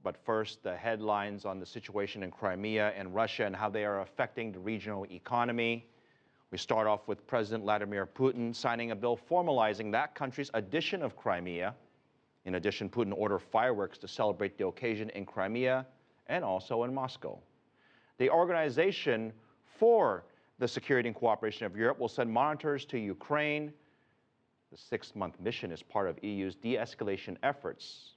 But first, the headlines on the situation in Crimea and Russia and how they are affecting the regional economy. We start off with President Vladimir Putin signing a bill formalizing that country's addition of Crimea. In addition, Putin ordered fireworks to celebrate the occasion in Crimea and also in Moscow. The Organization for the Security and Cooperation of Europe will send monitors to Ukraine. The 6-month mission is part of EU's de-escalation efforts.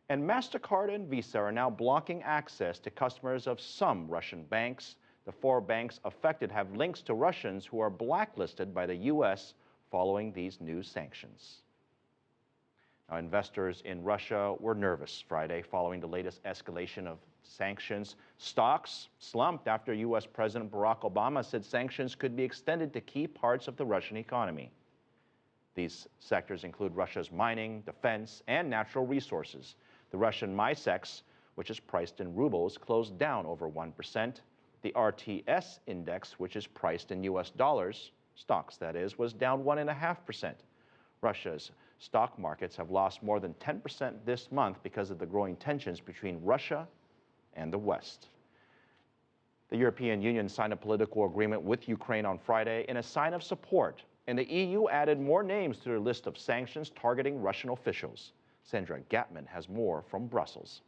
And MasterCard and Visa are now blocking access to customers of some Russian banks. The 4 banks affected have links to Russians who are blacklisted by the U.S. following these new sanctions. Now, investors in Russia were nervous Friday following the latest escalation of sanctions. Stocks slumped after U.S. President Barack Obama said sanctions could be extended to key parts of the Russian economy. These sectors include Russia's mining, defense, and natural resources. The Russian MISEX, which is priced in rubles, closed down over 1%. The RTS index, which is priced in U.S. dollars, stocks that is, was down 1.5%. Russia's stock markets have lost more than 10% this month because of the growing tensions between Russia and the West. The European Union signed a political agreement with Ukraine on Friday in a sign of support, and the EU added more names to their list of sanctions targeting Russian officials. Sandra Gathmann has more from Brussels.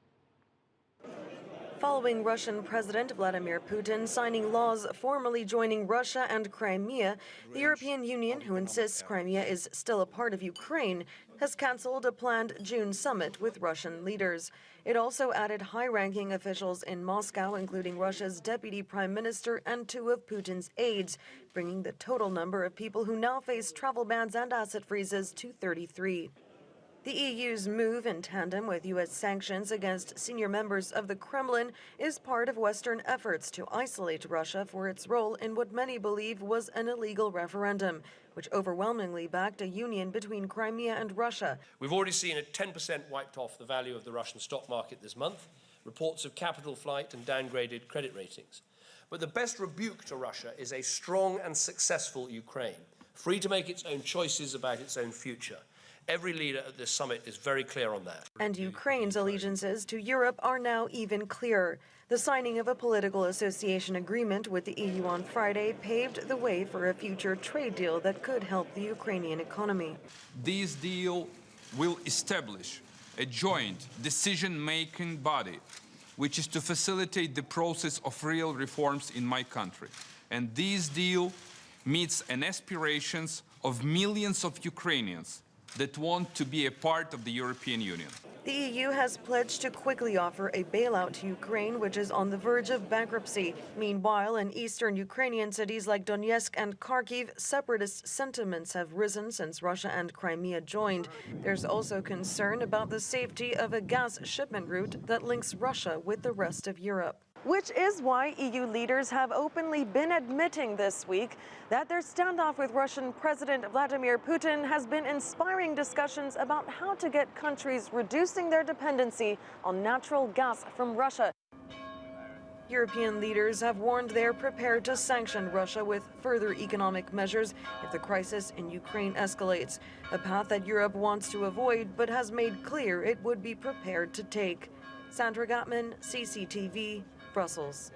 Following Russian President Vladimir Putin signing laws formally joining Russia and Crimea, the European Union, who insists Crimea is still a part of Ukraine, has cancelled a planned June summit with Russian leaders. It also added high-ranking officials in Moscow, including Russia's deputy prime minister and 2 of Putin's aides, bringing the total number of people who now face travel bans and asset freezes to 33. The EU's move, in tandem with U.S. sanctions against senior members of the Kremlin, is part of Western efforts to isolate Russia for its role in what many believe was an illegal referendum, which overwhelmingly backed a union between Crimea and Russia. We've already seen a 10% wiped off the value of the Russian stock market this month, reports of capital flight and downgraded credit ratings. But the best rebuke to Russia is a strong and successful Ukraine, free to make its own choices about its own future. Every leader at this summit is very clear on that. And Ukraine's allegiances to Europe are now even clearer. The signing of a political association agreement with the EU on Friday paved the way for a future trade deal that could help the Ukrainian economy. This deal will establish a joint decision-making body, which is to facilitate the process of real reforms in my country. And this deal meets an aspirations of millions of Ukrainians that want to be a part of the European Union. The EU has pledged to quickly offer a bailout to Ukraine, which is on the verge of bankruptcy. Meanwhile, in eastern Ukrainian cities like Donetsk and Kharkiv, separatist sentiments have risen since Russia and Crimea joined. There's also concern about the safety of a gas shipment route that links Russia with the rest of Europe. Which is why EU leaders have openly been admitting this week that their standoff with Russian President Vladimir Putin has been inspiring discussions about how to get countries reducing their dependency on natural gas from Russia. European leaders have warned they're prepared to sanction Russia with further economic measures if the crisis in Ukraine escalates, a path that Europe wants to avoid but has made clear it would be prepared to take. Sandra Gathmann, CCTV, Brussels.